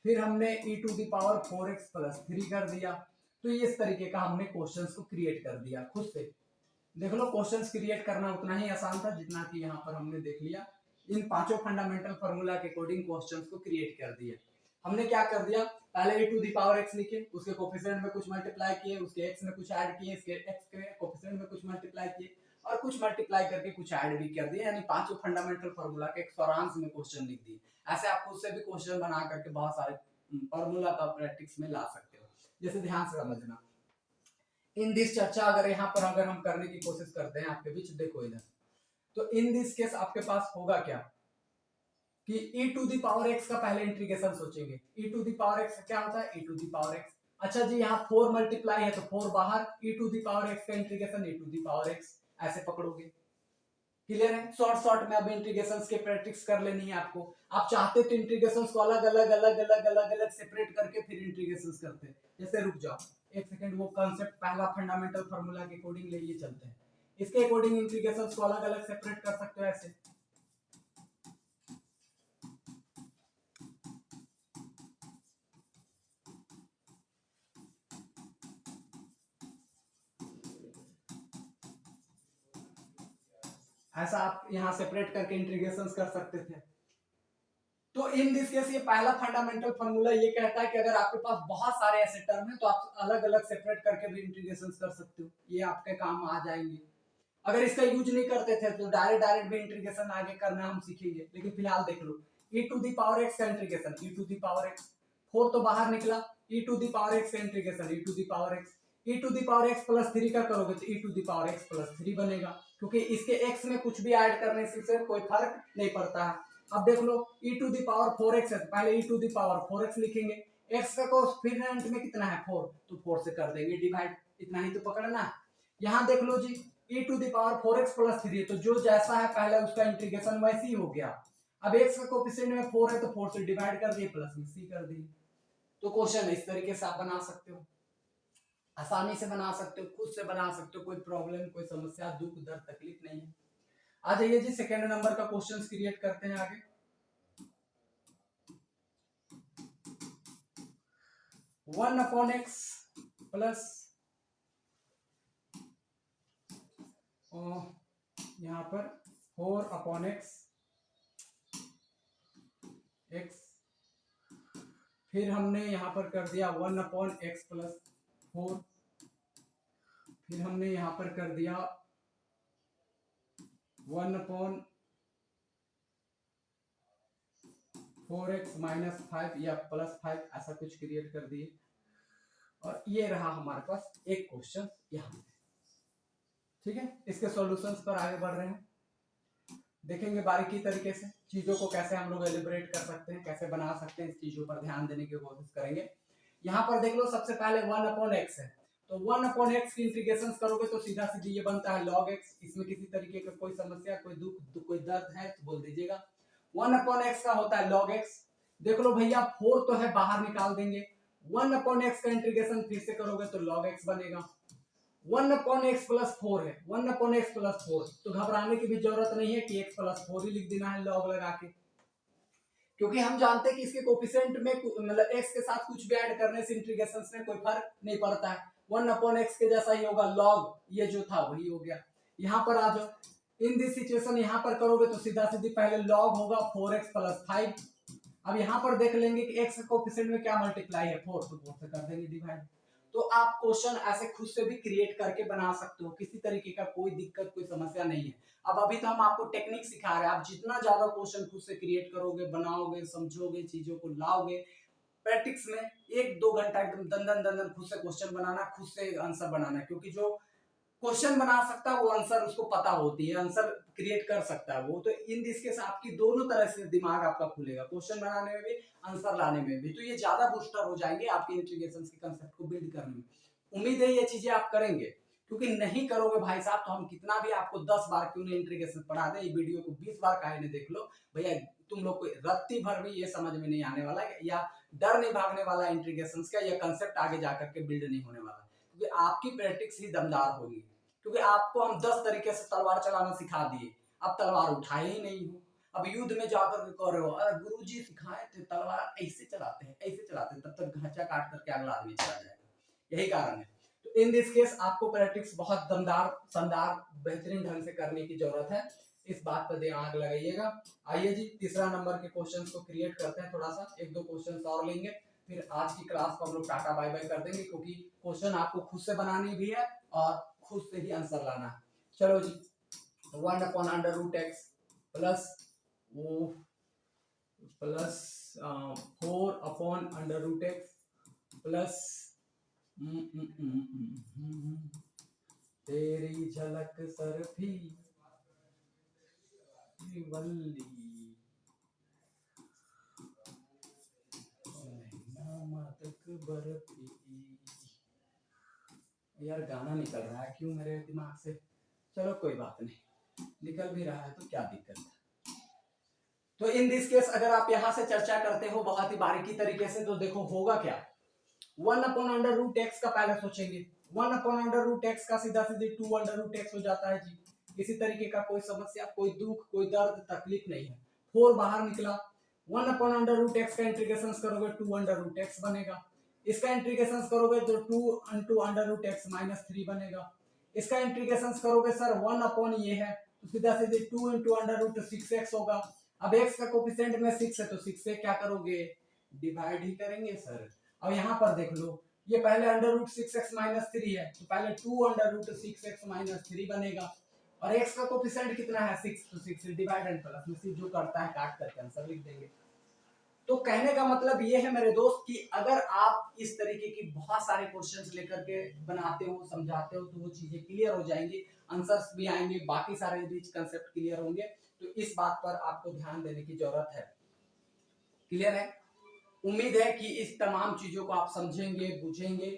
फिर हमने e⁻4x + 3 कर दिया। तो ये इस तरीके का हमने क्वेश्चंस को क्रिएट कर दिया खुद से। देख लो क्वेश्चंस क्रिएट करना उतना ही आसान था जितना कि यहाँ पर हमने देख लिया। इन पांचों फंडामेंटल फार्मूला के अकॉर्डिंग क्वेश्चंस को क्रिएट कर दिया। हमने क्या कर दिया, पहले e⁻x लिखे, उसके कोएफिशिएंट में कुछ मल्टीप्लाई किए, उसके x में कुछ ऐड किए, इसके x के कोएफिशिएंट में कुछ मल्टीप्लाई किए और कुछ मल्टीप्लाई करके कुछ ऐड भी कर दिए, यानी पांचों फंडामेंटल फार्मूला के एक सारांश में क्वेश्चन लिख दिए। ऐसे आप खुद से भी क्वेश्चन बना करके बहुत सारे फार्मूला का प्रैक्टिस में ला सकते हो। जैसे ध्यान से समझना, इन दिस चर्चा अगर यहाँ पर अगर हम करने की कोशिश करते हैं आपके बीच, देखो इधर, तो इन दिस केस आपके पास होगा क्या कि e to the power x का पहले इंटीग्रेशन सोचेंगे। e to the power x क्या होता है, e to the power x। अच्छा जी, यहाँ 4 मल्टीप्लाई है तो 4 बाहर, e to the power x का integration e to the power x, ऐसे पकड़ोगे। क्लियर है? शॉर्ट में अब इंटीग्रेशंस के प्रैक्टिस कर लेनी है आपको। आप चाहते तो इंटीग्रेशंस को अलग अलग अलग अलग अलग अलग सेपरेट करके फिर इंटीग्रेशंस करते हैं। जैसे रुक जाओ एक सेकंड, वो कांसेप्ट पहला फंडामेंटल फार्मूला के अकॉर्डिंग ले ये चलते हैं। इसके अकॉर्डिंग इंटीग्रेशंस को अलग अलग सेपरेट कर सकते हो ऐसे। ऐसा आप यहां सेपरेट करके इंटीग्रेशंस कर सकते थे। तो इन दिस केस ये पहला फंडामेंटल फार्मूला ये कहता है कि अगर आपके पास बहुत सारे ऐसे टर्म हैं तो आप अलग अलग सेपरेट करके भी इंटीग्रेशंस कर सकते हो, ये आपके काम आ जाएंगे। अगर इसका यूज नहीं करते थे तो डायरेक्ट भी इंटीग्रेशन आगे करना हम सीखेंगे, लेकिन फिलहाल देख लो e to the power x का integration e to the power x, 4 तो बाहर निकला, e to the power x का integration e to the power x, e to the power x plus 3 का करोगे तो e to the power x plus 3 बनेगा, क्योंकि इसके x में कुछ भी ऐड करने से कोई फर्क नहीं पड़ता है। अब देख लो e to the power 4x है, पहले e to the power 4x लिखेंगे, x का कोस फिर अंत में कितना है 4, तो 4 से कर देंगे डिवाइड, इतना ही तो पकड़ना है। यहाँ देख लो जी e to the power 4x plus 3, तो जो जैसा है पहले उसका इंटीग्रेशन वैसे ही हो गया। अब x का कोफिशिएंट में 4 है तो 4 से डिवाइड कर दिए, प्लस में c कर दिए। तो क्वेश्चन इस तरीके से आप बना सकते हो, आसानी से बना सकते हो, खुद से बना सकते हो, कोई प्रॉब्लम कोई समस्या दुख दर्द तकलीफ नहीं है। आ जाइए जी सेकेंड नंबर का क्वेश्चन क्रिएट करते हैं आगे। 1/x प्लस यहाँ पर 4/x x, फिर हमने यहाँ पर कर दिया 1/x प्लस 4, फिर हमने यहाँ पर कर दिया 1/4x माइनस 5 या प्लस 5, ऐसा कुछ क्रिएट कर दिए। और ये रहा हमारे पास एक क्वेश्चन यहाँ पे। ठीक है, इसके सॉल्यूशंस पर आगे बढ़ रहे हैं, देखेंगे बारीकी तरीके से चीजों को कैसे हम लोग एलिब्रेट कर सकते हैं, कैसे बना सकते हैं, इस चीजों पर ध्यान देने की कोशिश करेंगे। यहाँ पर देख लो सबसे पहले 1/x है, तो 1/x की इंटीग्रेशन करोगे तो सीधा सीधी ये बनता है log x। इसमें किसी तरीके का कोई समस्या कोई दुख कोई दर्द है तो बोल दीजिएगा। 1/x का होता है log x। देख लो भैया 4 तो है बाहर निकाल देंगे, 1/x का इंटीग्रेशन फिर से करोगे तो log x बनेगा। 1/x प्लस 4 है, 1/x प्लस 4, तो घबराने की भी जरूरत नहीं है कि x प्लस 4 ही लिख देना है लॉग लगा के, क्योंकि हम जानते हैं कि इसके कोफिशिएंट में मतलब x के साथ कुछ भी ऐड करने से इंटीग्रेशन में कोई फर्क नहीं पड़ता है, 1/x के जैसा ही होगा log, ये जो था वही हो गया। यहाँ पर आ जाओ, इन दिस सिचुएशन यहाँ पर करोगे तो सीधा सीधी पहले log होगा 4x प्लस 5। अब यहाँ पर देख लेंगे कि x कोफिशिएंट में क्या मल्टीप्लाई है 4, तो 4 से कर देंगे डिवाइड। तो आप क्वेश्चन ऐसे खुद से भी क्रिएट करके बना सकते हो, किसी तरीके का कोई दिक्कत कोई समस्या नहीं है। अब अभी तो हम आपको टेक्निक सिखा रहे हैं, आप जितना ज्यादा क्वेश्चन खुद से क्रिएट करोगे, बनाओगे, समझोगे, चीजों को लाओगे, प्रैक्टिस में 1-2 घंटा एकदम दंदन दंदन खुद से क्वेश्चन बनाना, खुद से आंसर बनाना, क्योंकि जो क्वेश्चन बना सकता है वो आंसर उसको पता होती है, आंसर क्रिएट कर सकता है वो। तो इन दिस के साथ आपकी दोनों तरह से दिमाग आपका खुलेगा, क्वेश्चन बनाने में भी आंसर लाने में भी, तो ये ज्यादा बूस्टर हो जाएंगे आपके इंटीग्रेशन के कंसेप्ट को बिल्ड करने में। उम्मीद है ये चीजें आप करेंगे, क्योंकि नहीं करोगे भाई साहब तो हम कितना भी आपको 10 बार क्यों नहीं इंटीग्रेशन पढ़ा दें, ये वीडियो को 20 बार काहे नहीं देख लो भैया, तुम लोग को रत्ती भर भी ये समझ में नहीं आने वाला है, या डर नहीं भागने वाला इंटीग्रेशन का, या कंसेप्ट आगे जाकर के बिल्ड नहीं होने वाला, क्योंकि आपकी प्रैक्टिस ही दमदार होगी। क्योंकि आपको हम 10 तरीके से तलवार चलाना सिखा दिए, अब तलवार उठाए ही नहीं हो, अब युद्ध में जाकर के कह रहे हो अरे गुरुजी सिखाए थे तलवार ऐसे चलाते हैं ऐसे चलाते हैं, तब तक घाचा काट करके अगला आदमी चला जाएगा, यही कारण है। तो इन दिस केस आपको प्रैक्टिस बहुत दमदार शानदार बेहतरीन ढंग से करने की जरूरत है, इस बात पर ध्यान लगाइएगा। आइए जी तीसरा नंबर के क्वेश्चंस को क्रिएट करते हैं, थोड़ा सा 1-2 क्वेश्चंस और लेंगे, फिर आज की क्लास को हम लोग टाटा बाय बाय कर देंगे, क्योंकि क्वेश्चन आपको खुद से बनानी भी है और खुद से ही आंसर लाना है। चलो जी 1/√x प्लस वो प्लस 4/√x प्लस तेरी झलक सरफी वल्ली बर्फी। यार गाना निकल रहा है क्यों मेरे दिमाग से, चलो कोई बात नहीं, निकल भी रहा है तो क्या दिक्कत है। तो इन दिस केस अगर आप यहां से चर्चा करते हो बहुत ही बारीकी तरीके से तो देखो होगा क्या, 1/√x का पहले सोचेंगे, 1/√x का सीधा सीधे 2/√x हो जाता है जी। किसी तरीके का कोई समस्या, कोई दुख, कोई दर्द, तकलीफ नहीं है। 4 बाहर निकला, 1/√x का इंटीग्रेशन करोगे 2/√x बनेगा। इसका इंटीग्रेशन करोगे तो 2 × -3 बनेगा। इसका इंटीग्रेशन करोगे सर 1 ये है तो सीधा सीधे 2 × √6x होगा। अब x का कोफिशिएंट में 6 है तो 6 से क्या करोगे, डिवाइड ही करेंगे सर। अब यहाँ पर देख लो, ये पहले √6x - 3 है तो पहले 2 × -3 बनेगा। और x का कोफिशिएंट कितना है 6 तो 6 से डिवाइड एंड प्लस में से जो करता है काट करके आंसर लिख देंगे। तो कहने का मतलब ये है मेरे दोस्त कि अगर आप इस तरीके की बहुत सारे क्वेश्चंस लेकर के बनाते हो, समझाते हो तो वो चीजें क्लियर हो जाएंगी, आंसर्स भी आएंगे, बाकी सारे रिच कंसेप्ट क्लियर होंगे। तो इस बात पर आपको ध्यान देने की जरूरत है। क्लियर है? उम्मीद है कि इस तमाम चीजों को आप समझेंगे, बुझेंगे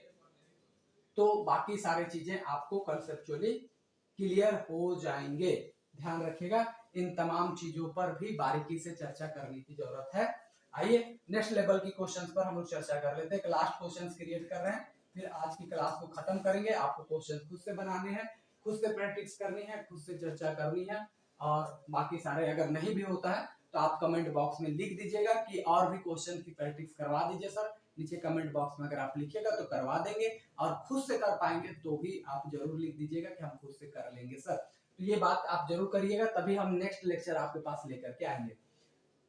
तो बाकी सारी चीजें आपको कंसेप्चुअली क्लियर हो जाएंगे। ध्यान रखिएगा, इन तमाम चीजों पर भी बारीकी से चर्चा करने की जरूरत है। आइए नेक्स्ट लेवल की क्वेश्चंस पर हम लोग चर्चा कर लेते हैं। लास्ट क्वेश्चंस क्रिएट कर रहे हैं, फिर आज की क्लास को खत्म करेंगे। आपको क्वेश्चन खुद से बनाने हैं, खुद से प्रैक्टिस करनी है, खुद से चर्चा करनी है। और बाकी सारे अगर नहीं भी होता है तो आप कमेंट बॉक्स में लिख दीजिएगा कि और भी क्वेश्चन की प्रैक्टिस करवा दीजिए सर। नीचे कमेंट बॉक्स में अगर आप लिखिएगा तो करवा देंगे, और खुद से कर पाएंगे तो भी आप जरूर लिख दीजिएगा कि हम खुद से कर लेंगे सर। तो ये बात आप जरूर करिएगा, तभी हम नेक्स्ट लेक्चर आपके पास लेकर के आएंगे।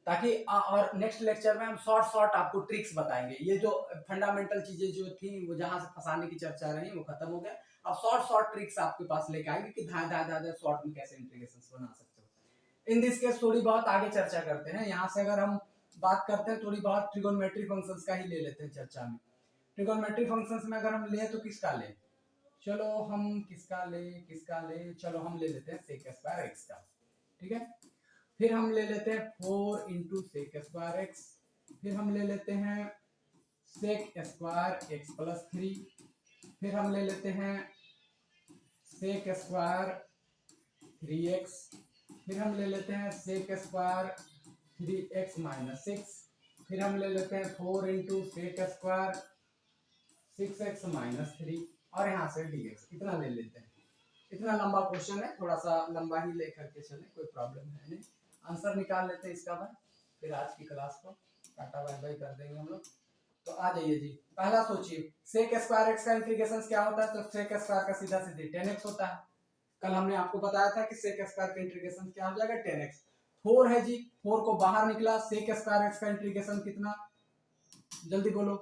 ताकि और नेक्स्ट लेक्चर में हम शॉर्ट आपको ट्रिक्स बताएंगे। ये जो फंडामेंटल चीजें जो थी वो जहां से फंसाने की चर्चा रही वो खत्म हो गया। अब शॉर्ट ट्रिक्स आपके पास लेके आएंगे कि धाए शॉर्ट में कैसे इंटीग्रेशंस बना सकते हो। इन दिस केस थोड़ी बहुत आगे चर्चा करते हैं। यहाँ से अगर हम बात करते हैं थोड़ी बहुत ट्रिगोनोमेट्री फंक्शंस का ही ले लेते हैं चर्चा में। ट्रिगोनोमेट्री फंक्शंस में अगर हम ले तो किसका ले, चलो हम किसका ले, चलो हम ले लेते हैं sec² का, ठीक है। फिर हम ले लेते हैं 4 × sec²x, फिर हम ले लेते हैं sec² x + 3, फिर हम ले लेते हैं sec² 3x, फिर हम ले लेते हैं sec² 3x - 6, फिर हम ले लेते हैं 4 × sec² 6x - 3 और यहाँ से dx। इतना ले लेते हैं। इतना लंबा क्वेश्चन है, थोड़ा सा लंबा ही लेकर के चले, कोई प्रॉब्लम है नहीं। आंसर निकाल लेते हैं इसका भाई, फिर आज की क्लास को टाटा बाय बाय कर देंगे हम लोग। तो आ जाइए जी, पहला सोचिए sec² x का इंटीग्रेशन क्या होता है, तो sec² का सीधा सीधे 10x होता है। कल हमने आपको बताया था कि sec² का इंटीग्रेशन क्या हो जाएगा 10x। 4 है जी, 4 को बाहर निकला, sec² x का इंटीग्रेशन कितना, जल्दी बोलो,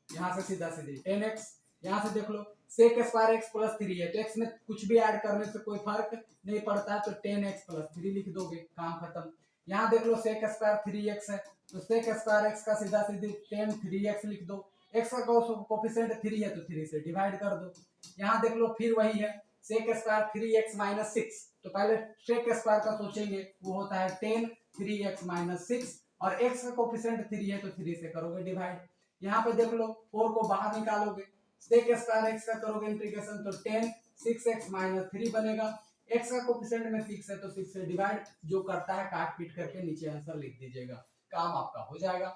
यहाँ से सीधा सीधे 10x। यहाँ से देख लो sec² x + 3 है तो x में कुछ भी ऐड करने से कोई फर्क नहीं पड़ता है, तो 10x + 3 लिख दोगे, काम खत्म। यहाँ देख लो sec² 3x है तो sec² x का सीधा सीधे 10 3x लिख दो। x का कोफिशिएंट 3 है तो 3 से डिवाइड कर दो। यहाँ देख लो फिर वही है sec² 3x - 6, तो पहले sec² का सोचेंगे, वो होता है 10 3x - 6 और x का कोफिशिएंट 3 है तो 3 से करोगे डिवाइड। यहाँ पे देख लो 4 को बाहर निकालोगे, sec² x का करोगे इंटीग्रेशन तो 10 6x - 3 बनेगा। x का कोफिशिएंट में 6 है तो 6 से डिवाइड, जो करता है काट पीट करके नीचे आंसर लिख दीजिएगा, काम आपका हो जाएगा।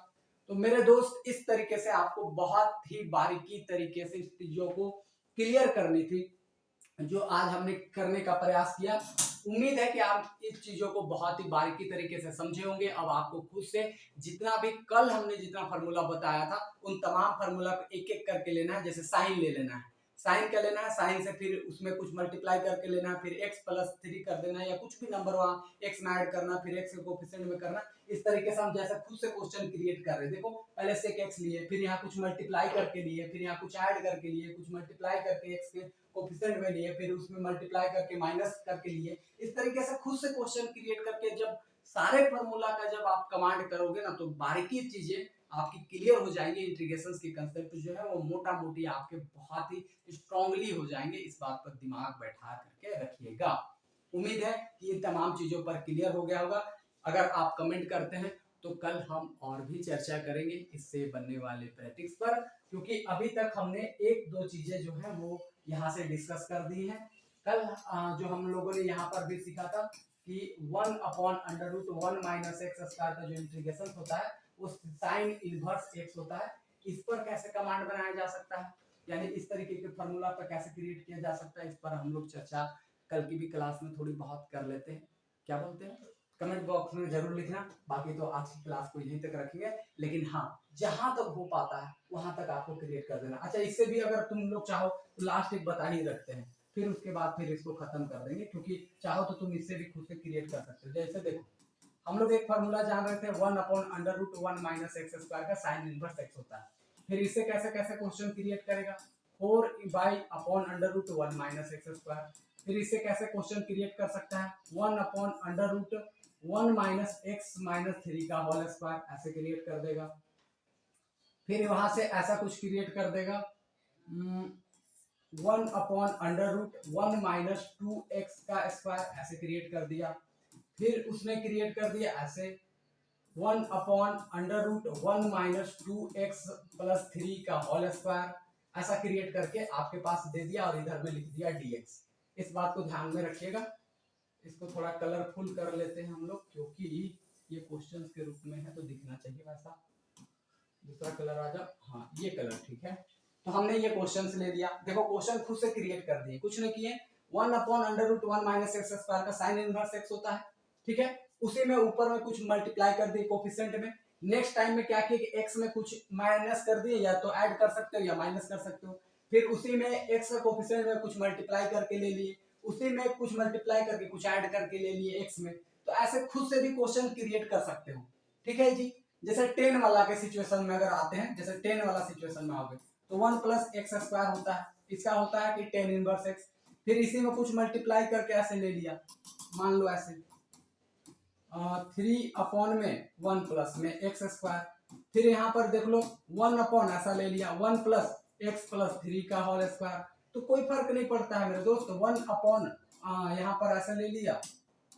तो मेरे दोस्त इस तरीके से आपको बहुत ही बारीकी तरीके से इस चीजों को क्लियर करनी थी, जो आज हमने करने का प्रयास किया। उम्मीद है कि आप इस चीजों को बहुत ही बारीकी तरीके से समझे होंगे। अब आपको खुद से जितना भी कल हमने जितना फार्मूला बताया था उन तमाम फार्मूला को एक एक करके लेना है। जैसे साइन ले लेना है, साइन क्या लेना है, साइन से फिर उसमें कुछ मल्टीप्लाई करके लेना है, फिर x+3 कर देना है, या कुछ भी नंबर वहाँ x में ऐड करना, फिर x के कोफिशिएंट में करना। इस तरीके से हम जैसे खुद से क्वेश्चन क्रिएट कर रहे हैं, देखो पहले से x लिए, फिर यहाँ कुछ मल्टीप्लाई करके लिए, फिर यहाँ कुछ ऐड करके लिए, कुछ मल्टीप्लाई करके x के कोफिशिएंट में लिए, फिर उसमें मल्टीप्लाई करके माइनस करके लिए। इस तरीके से खुद से क्वेश्चन क्रिएट करके जब सारे फॉर्मूला का जब आप कमांड करोगे ना, तो बारीकी चीजें आपकी क्लियर हो जाएंगे। इंटीग्रेशन के कंसेप्ट जो है वो मोटा मोटी आपके बहुत ही स्ट्रांगली हो जाएंगे। इस बात पर दिमाग बैठा करके रखिएगा। उम्मीद है कि इन तमाम चीजों पर क्लियर हो गया होगा। अगर आप कमेंट करते हैं तो कल हम और भी चर्चा करेंगे इससे बनने वाले प्रैक्टिस पर, क्योंकि अभी तक हमने एक दो चीजें जो है वो यहाँ से डिस्कस कर दी हैं। कल जो हम लोगों ने यहाँ पर भी सीखा था कि 1/√1 - x² का जो इंटीग्रेशन होता है वो साइन इनवर्स x होता है। इस पर कैसे कमांड बनाया जा सकता है, यानी इस तरीके के फॉर्मूला पर कैसे क्रिएट किया जा सकता है, इस पर हम लोग चर्चा कल की भी क्लास में थोड़ी बहुत कर लेते हैं। क्या बोलते हैं, कमेंट बॉक्स में जरूर लिखना। बाकी तो आज की क्लास को यहीं तक रखेंगे, लेकिन हाँ जहां तक हो पाता है वहां तक आपको क्रिएट कर देना। अच्छा, इससे भी अगर तुम लोग चाहो तो लास्ट एक बता ही रखते हैं, फिर उसके बाद फिर इसको खत्म कर देंगे, क्योंकि चाहो तो तुम इससे भी खुद से क्रिएट कर सकते हो। जैसे देखो हम लोग एक फार्मूला जान रहे थे 1/√1 - x² का साइन इनवर्स x होता है। फिर इससे कैसे कैसे क्वेश्चन क्रिएट करेगा, 4/√1 - x²। फिर इससे कैसे क्वेश्चन क्रिएट कर सकता है 1/√1 - x-3 का होल स्क्वायर, ऐसे क्रिएट कर देगा। फिर वहां से ऐसा कुछ क्रिएट कर देगा 1/√1 - 2x का स्क्वायर, ऐसे क्रिएट कर दिया। फिर उसने क्रिएट कर दिया ऐसे 1/√1 - 2x+3 का होल स्क्वायर, ऐसा क्रिएट करके आपके पास दे दिया और इधर में लिख दिया dx। इस बात को ध्यान में रखिएगा। इसको थोड़ा कलरफुल कर लेते हैं हम लोग, क्योंकि ये क्वेश्चंस के रूप में है तो दिखना चाहिए वैसा। दूसरा कलर आ जाओ, हाँ ये कलर ठीक है। तो हमने ये क्वेश्चंस ले लिया, देखो क्वेश्चन खुद से क्रिएट कर दिए, कुछ नहीं किए। 1/√1 - x² का साइन इनवर्स x होता है, ठीक है। उसी में ऊपर में कुछ मल्टीप्लाई कर दिए कोफिशिएंट में। नेक्स्ट टाइम में क्या किया कि x में कुछ माइनस कर दिए, या तो ऐड कर सकते हो या माइनस कर सकते हो। फिर उसी में x का कोफिशिएंट में कुछ मल्टीप्लाई करके ले लिए, उसी में कुछ मल्टीप्लाई करके कुछ ऐड करके ले लिए x में। तो ऐसे खुद से भी क्वेश्चन क्रिएट कर सकते हो, ठीक है जी। जैसे 10 वाला के सिचुएशन में अगर आते हैं, जैसे 10 वाला सिचुएशन में आओगे तो 1 + x² होता है, इसका होता है कि 10 इनवर्स x। फिर इसी में कुछ मल्टीप्लाई करके ऐसे ले लिया, मान लो ऐसे 3/1 में x²। फिर यहाँ पर देख लो 1/ ऐसा ले लिया 1 + x+3 का होल स्क्वायर। तो कोई फर्क नहीं पड़ता है मेरे दोस्त, 1/ यहाँ पर ऐसा ले लिया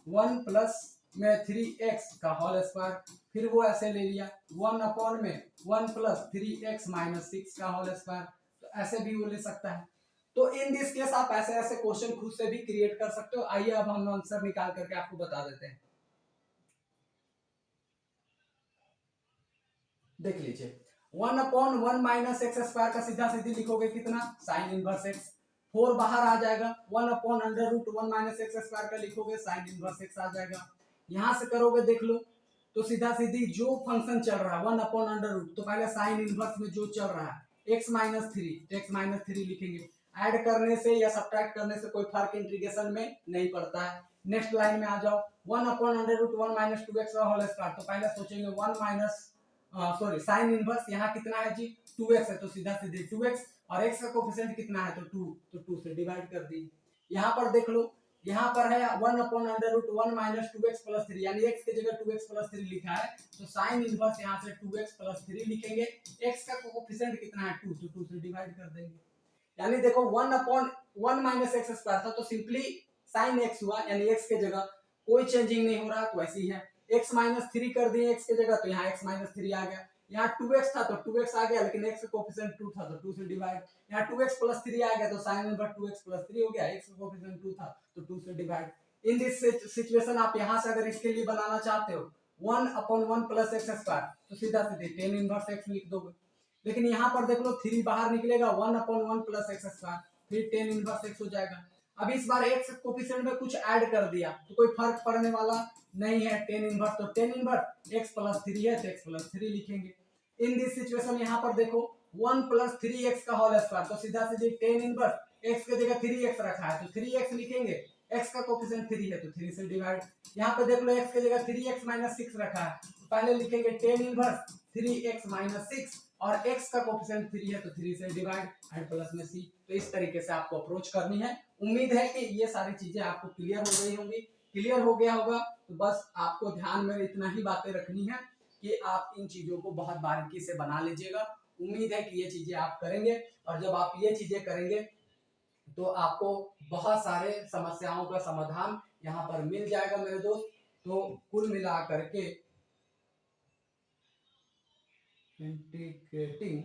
1 + 3x का होल स्क्वायर। फिर वो ऐसे ले लिया 1/1 + 3x - 6 का होल स्क्वायर। तो ऐसे भी वो ले सकता है। तो इन दिस केस आप ऐसे ऐसे क्वेश्चन खुद से भी क्रिएट कर सकते हो। आइए अब हम आंसर निकाल करके आपको बता देते हैं। देख लीजिए 1/1 - x² का सीधा सीधी लिखोगे कितना, साइन इनवर्स x। 4 बाहर आ जाएगा, 1/√1 - x² का लिखोगे साइन इनवर्स x आ जाएगा। यहां से करोगे देख लो, तो सीधा सीधी जो फंक्शन चल रहा है 1/√, तो पहले साइन इनवर्स में जो चल रहा है x-3, तो x-3 लिखेंगे। ऐड करने से या सब्ट्रैक्ट करने से कोई फर्क इंटीग्रेशन में नहीं पड़ता है। नेक्स्ट लाइन में आ जाओ 1/√1 - 2x का होल स्क्वायर, तो पहले सोचेंगे 1 - साइन इनवर्स यहाँ कितना है जी 2x है, तो सीधा सीधे 2x, और x का कोफिशिएंट कितना है तो 2, तो 2 से डिवाइड कर दी। यहाँ पर देख लो, यहाँ पर है 1/√1 - 2x+3, यानी x की जगह 2x+3 लिखा है, तो साइन इनवर्स यहाँ से 2x+3 लिखेंगे। x का कोफिशिएंट कितना है 2, तो 2 से डिवाइड कर देंगे। यानी देखो 1/1 - x² था, तो सिंपली साइन x हुआ, यानी x की जगह कोई चेंजिंग नहीं हो रहा, तो वैसे ही है। x-3 कर दिए x की जगह, तो यहाँ x-3 आ गया। यहाँ 2x था तो 2x आ गया, लेकिन x का कोफिशिएंट 2 था तो 2 से डिवाइड। यहाँ 2x+3 आ गया, तो साइन इनवर्स 2x+3 हो गया, x का कोफिशिएंट 2 था तो 2 से डिवाइड। इन दिस सिचुएशन आप यहाँ से अगर इसके लिए बनाना चाहते हो 1/1 + x², तो सीधा सीधे 10 इनवर्स x लिख दोगे। लेकिन यहाँ पर देख लो 3 बाहर निकलेगा, 1/1 + x², फिर 10 इनवर्स x हो जाएगा। अब इस बार x कोफिशिएंट में कुछ ऐड कर दिया, तो कोई फर्क पड़ने वाला नहीं है। 10 इनवर्स, तो 10 इनवर्स x+3 है तो x+3 लिखेंगे। इन दिस सिचुएशन यहाँ पर देखो 1 प्लस 3x का होल स्क्वायर, तो सीधा सीधी टेन इनवर्स x की जगह 3x रखा है तो 3x लिखेंगे, x का कोफिशिएंट 3 है तो 3 से डिवाइड, यहाँ पे देख लो x की जगह 3x माइनस 6 रखा है तो पहले लिखेंगे टेन इनवर्स 3x माइनस 6 और x का कोफिशिएंट 3 है तो 3 से डिवाइड एंड प्लस में c। तो इस तरीके से आपको अप्रोच करनी है। उम्मीद है कि ये सारी चीजें आपको क्लियर हो गई होंगी, क्लियर हो गया होगा। तो बस आपको ध्यान में इतना ही बातें रखनी है कि आप इन चीजों को बहुत बारीकी से बना लीजिएगा। उम्मीद है कि ये चीजें आप करेंगे और जब आप ये चीजें करेंगे तो आपको बहुत सारे समस्याओं का समाधान यहाँ पर मिल जाएगा मेरे दोस्त। तो कुल मिला करके इंटीग्रेटिंग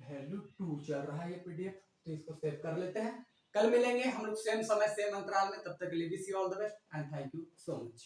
वैल्यू 2 चल रहा है ये पीडीएफ, तो इसको सेव कर लेते हैं। कल मिलेंगे हम लोग सेम समय सेम अंतराल में, तब तक के लिए wish you all the best and thank you so much.